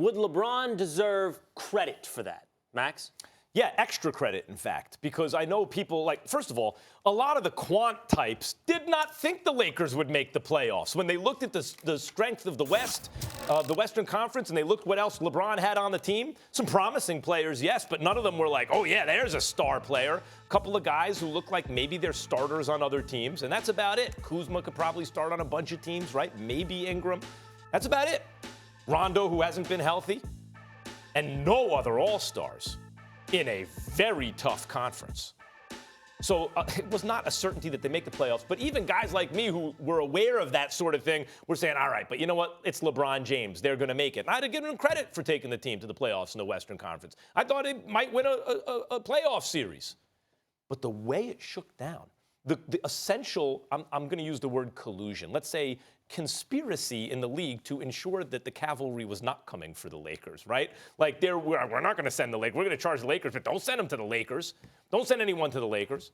Would LeBron deserve credit for that, Max? Yeah, extra credit, in fact, because I know people like, first of all, a lot of the quant types did not think the Lakers would make the playoffs. When they looked at the strength of the West, the Western Conference, and they looked what else LeBron had on the team, some promising players, yes, but none of them were like, oh, yeah, there's a star player. A couple of guys who look like maybe they're starters on other teams, and that's about it. Kuzma could probably start on a bunch of teams, right? Maybe Ingram. That's about it. Rondo, who hasn't been healthy, and no other all-stars in a very tough conference. So it was not a certainty that they make the playoffs, but even guys like me who were aware of that sort of thing were saying, all right, but you know what? It's LeBron James. They're going to make it. And I'd have given him credit for taking the team to the playoffs in the Western Conference. I thought it might win a playoff series. But the way it shook down, the essential, I'm going to use the word collusion. Let's say conspiracy in the league to ensure that the cavalry was not coming for the Lakers, right? Like, we're not going to send the Lakers. We're going to charge the Lakers, but don't send them to the Lakers. Don't send anyone to the Lakers.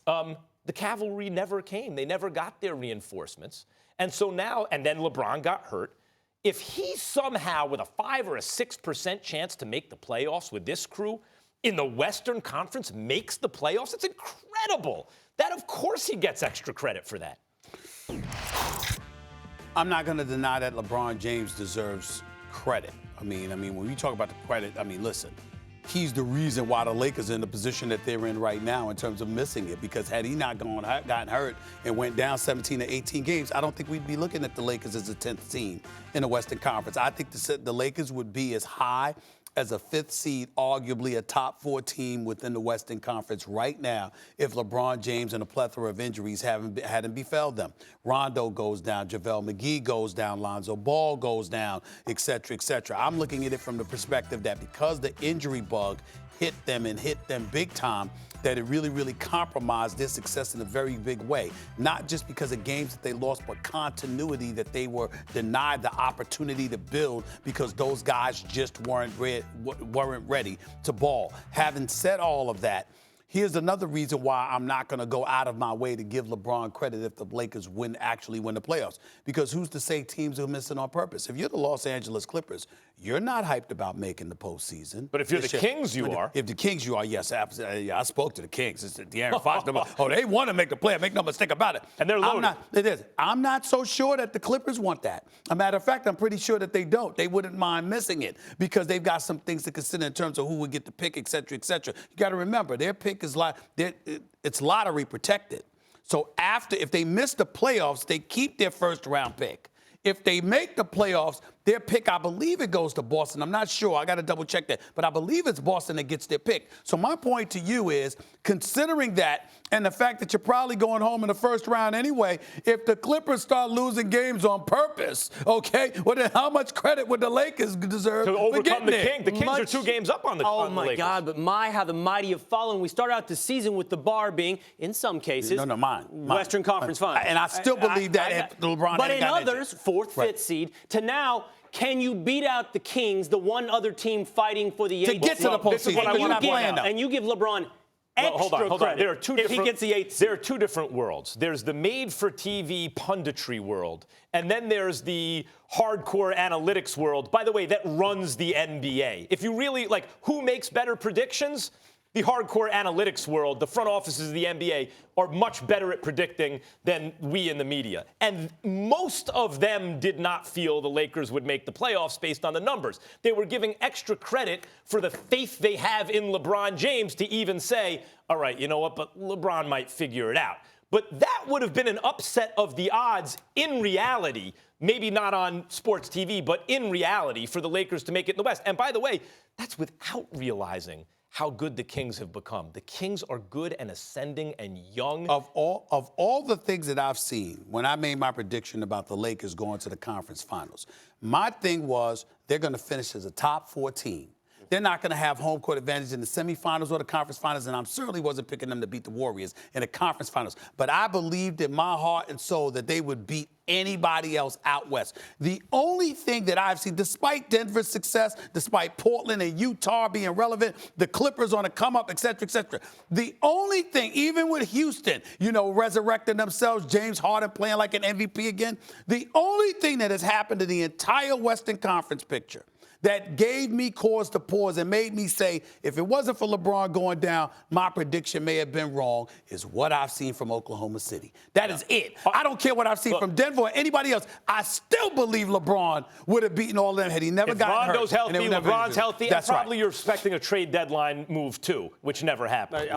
The cavalry never came. They never got their reinforcements. And so now, and then LeBron got hurt. If he somehow, with a 5 or a 6% chance to make the playoffs with this crew in the Western Conference, makes the playoffs, it's incredible. That, of course, he gets extra credit for that. I'm not going to deny that LeBron James deserves credit. I mean, when you talk about the credit, listen, he's the reason why the Lakers are in the position that they're in right now in terms of missing it. Because had he not gotten hurt and went down 17 to 18 games, I don't think we'd be looking at the Lakers as a 10th team in the Western Conference. I think the Lakers would be as high as a 5th seed, arguably a top 4 team within the Western Conference right now if LeBron James and a plethora of injuries hadn't befell them. Rondo goes down, JaVale McGee goes down, Lonzo Ball goes down, et cetera, et cetera. I'm looking at it from the perspective that because the injury bug hit them big time, that it really, really compromised their success in a very big way. Not just because of games that they lost, but continuity that they were denied the opportunity to build because those guys just weren't ready to ball. Having said all of that, here's another reason why I'm not going to go out of my way to give LeBron credit if the Lakers actually win the playoffs. Because who's to say teams are missing on purpose? If you're the Los Angeles Clippers, you're not hyped about making the postseason. But if you're the Kings, you are. If the Kings, you are, yes. Absolutely. I spoke to the Kings. It's the De'Aaron Fox. They want to make the play. Make no mistake about it. And they're loaded. I'm not so sure that the Clippers want that. A matter of fact, I'm pretty sure that they don't. They wouldn't mind missing it because they've got some things to consider in terms of who would get the pick, et cetera, et cetera. You got to remember, their pick is it's lottery protected. So if they miss the playoffs, they keep their first-round pick. If they make the playoffs, their pick, I believe it goes to Boston. I'm not sure. I got to double check that. But I believe it's Boston that gets their pick. So my point to you is, considering that and the fact that you're probably going home in the first round anyway, if the Clippers start losing games on purpose, okay, well, then how much credit would the Lakers deserve to overcome the Kings? The Kings are 2 games up on the Oh, on the my Lakers. God, but how the mighty have fallen. We start out the season with the bar being, in some cases, mine. Western Conference Finals. And I still believe that if LeBron But hadn't in gotten others, 4th, 5th seed, to now, can you beat out the Kings, the one other team fighting for the 8th seed? To get to the postseason. And you give LeBron extra hold credit on. There are two if he gets the 8th seed. There are 2 different worlds. There's the made-for-TV punditry world, and then there's the hardcore analytics world, by the way, that runs the NBA. If you really, who makes better predictions? The hardcore analytics world, the front offices of the NBA, are much better at predicting than we in the media. And most of them did not feel the Lakers would make the playoffs based on the numbers. They were giving extra credit for the faith they have in LeBron James to even say, all right, you know what, but LeBron might figure it out. But that would have been an upset of the odds in reality, maybe not on sports TV, but in reality for the Lakers to make it in the West. And by the way, that's without realizing how good the Kings have become. The Kings are good and ascending and young. Of all the things that I've seen, when I made my prediction about the Lakers going to the conference finals, my thing was they're going to finish as a top 4 team. They're not going to have home court advantage in the semifinals or the conference finals, and I certainly wasn't picking them to beat the Warriors in the conference finals. But I believed in my heart and soul that they would beat anybody else out west. The only thing that I've seen, despite Denver's success, despite Portland and Utah being relevant, the Clippers on a come-up, et cetera, the only thing, even with Houston, resurrecting themselves, James Harden playing like an MVP again, the only thing that has happened to the entire Western Conference picture that gave me cause to pause and made me say, if it wasn't for LeBron going down, my prediction may have been wrong, is what I've seen from Oklahoma City. That is it. I don't care what I've seen from Denver or anybody else. I still believe LeBron would have beaten all of them had he never gotten hurt. If Rondo's healthy, LeBron's healthy, and That's probably right. you're expecting a trade deadline move too, which never happened.